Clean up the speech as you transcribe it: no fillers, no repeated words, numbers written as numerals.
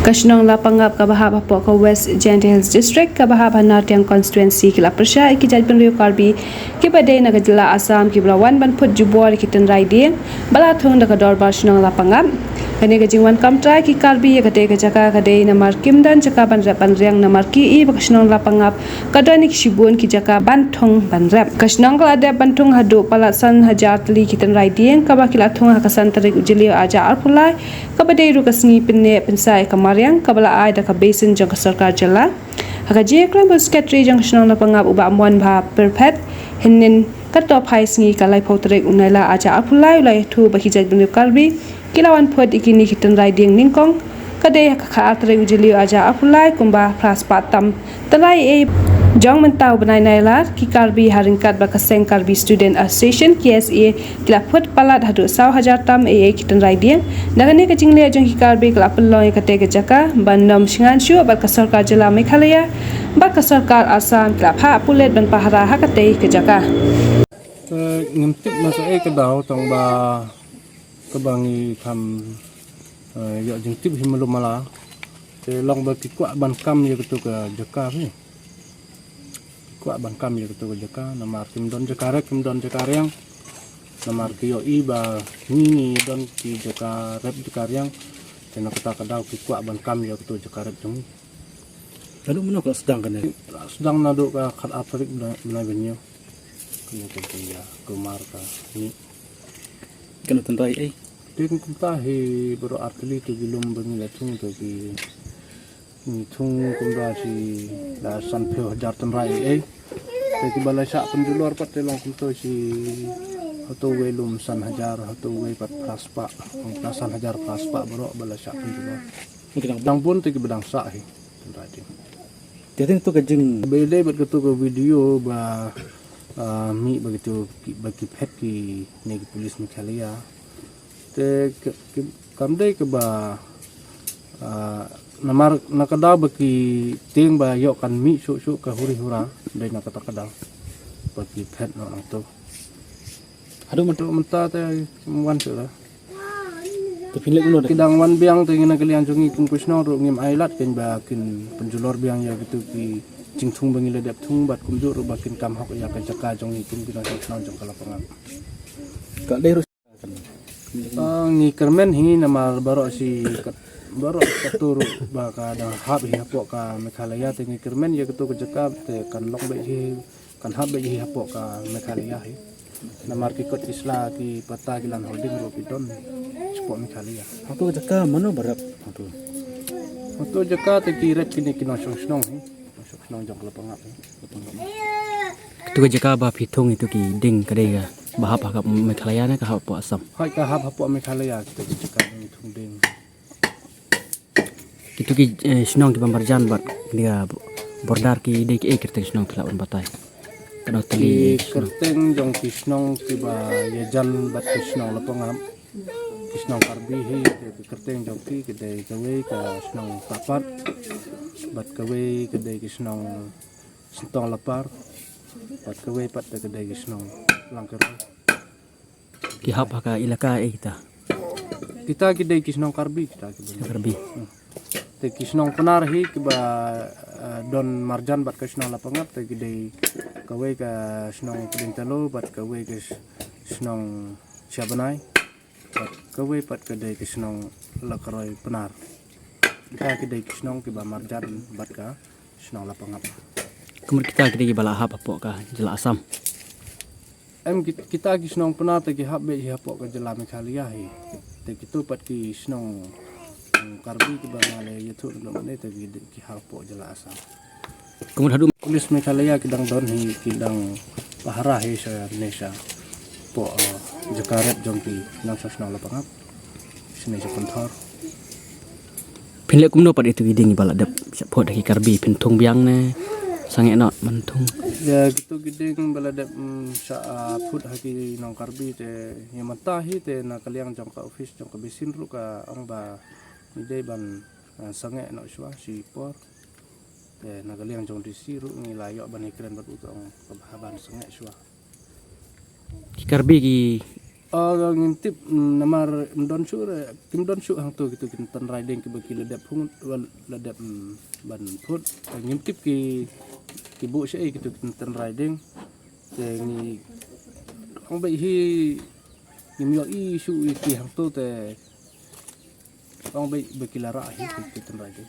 Kashnong la pangap ka bahaba po ka West Gentle Hills District ka bahaba Nartiang Constituency kila Prasya ikijad penriu karbi kibade nagadila Assam kiblawan ban put jubor kitan raiding balathung da kador bashnong la pangap kani gajingwan kamtrai ki karbi yakate ka jaka kade namar kimdan jaka ban rap ban riang namar ki I kashnong la pangap kadanik shibun ki jaka banthong ban rap kashnong la de banthong hadu palasan hajar tli kitan raiding ka bakila thung hakasan tarik ujili aja arpulai kabade ru kasngi pinne pensai kamar yang kabala ai da ka basin jang sarkar jala haka je kram secretary jang shnong la pangap uba amwan bha perfect hinnin kato phai sngi kalai photrek unaila aja apulai ulai thu baki jaj binu karbi kilawan phot ikini kitan riding ningkong kade ka atre ujili aja apulai kumba pras patam talai e jong mentau banai naila ki karbi haringkat ba kaseng karbi student association KSA kila phot palat hadu 1000 tam e kitan riding nagane ka jingle jong ki karbi kala palloi kate ka jaka bandam singan shu ba ka sarkar jila meghalaya ba ka sarkar Assam kila pha pulet ban pahara hakate ka jaka ngimtik masa ke daw tong ba kebangi kam ya jing tip himalu mala te long ba ki kwa ban kam ya tu ka jaka ni kwa ban kam ya tu ka jaka namar kim don jaka rek kim don jaka riang namar ki yo I ba ni don ki jaka rep jaka riang te nak ta ka daw ki kwa ban kam ya tu jaka rep jung lalu mana ka sedang kan sedang nado ka khat afrik bna benyo kena kerja kemar ka ni kena tendrai ai tin kumta he bro artli tu gilum bengi la tung tu ki ni tung kumda si la san pheo jar tendrai ai te ki bala sa pendulur pat te long kumto si hato we lum san hajar hato we pat praspa prasan hajar praspa bro bala sa pendulur bedang pun te ki bedang sa he tendrai dia jadi tu kajing bele bet tu ke video ba mi begitu bagi pet ki negi polis Meghalaya te kamdai ke ba namar nakada bagi ting ba yo kan mi su ka huri hura dai nakata kada bagi pet no to adu menta te wan se la te pilek ulo kidang wan biang te ngina kalian jungi kun kusno ro ngim ailat ken ba kin penjulor biang ya gitu ki jingthung bangile dep thung bat kumjur bakin kam hok ya ka jaka jong ikum bina jong jong kalapangan ka dai ni kermen hi nama baro si baro katur ba ka da hab hi hapo ka Meghalaya te ni kermen ya ketu ka jaka te kan lok be hi kan hab be hi hapo ka Meghalaya hi namar ki kot isla ki pata gilan holding ro pidon sport Meghalaya hapo jaka mano barap hapo jaka te ki ret kini kinasong snong hi nong jong kelapangap tu ka jaka ba phithong itu ki ding kadai ga bahap hakap Meghalaya na ka hapo Assam hai ka hap hapo Meghalaya kita jaka ni thung ding itu ki snong ki pambarjan bat dia bordar ki dei ki ekerte snong tla on batai kana tali kerteng jong kisnong ki ba yejan bat kisnong lapangap kisnong karbi hi kerteng jong ki kedai kawe ka snong tapat bat kawe kedai kisnong sentong lapar bat kawe pat kedai kisnong langker ki hap haka ilaka kita kedai kisnong karbi kita karbi te kisnong penar hi ki ba don marjan bat kisnong lapangap te kedai kawe ka snong pedintalo bat kawe ke snong siabanai bat kawe pat kedai kisnong lakaroi penar kita kedai kisnong ki ba marjan bat ka snong lapangap kemudian kita kedai bala hap hapo ka jela Assam kita kisnong penar te ki hab be hi hapo ka jela Meghalaya hi te kitu pat ki snong karbi ki ba ngale yetu no ne te ki hapo jela Assam kemudian hadu polis Meghalaya kidang don hi kidang pahara hi sa Indonesia po jakaret jongki nang sasnang lapangap sini sa kontor pinlek kumno pad itu giding bala dap sapot ki karbi pinthong biang ne sange not manthong ya gitu giding baladap sa food haki nang karbi te yamata hi te na kaliang jong ka office jong ka bisin ru ka ang ba ide ban sange no swa si por te na kaliang jong disiru ngi layo ban ikren bat utong kabahaban sange swa ki karbi ki ngintip namar mdon syur kim don syur hang tu gitu kintan riding ki baki ledap hung ledap ban put ngintip ki bu syai gitu kintan riding te ni hang bai hi ngim yo isu ki hang tu te hang bai baki lara hi kintan riding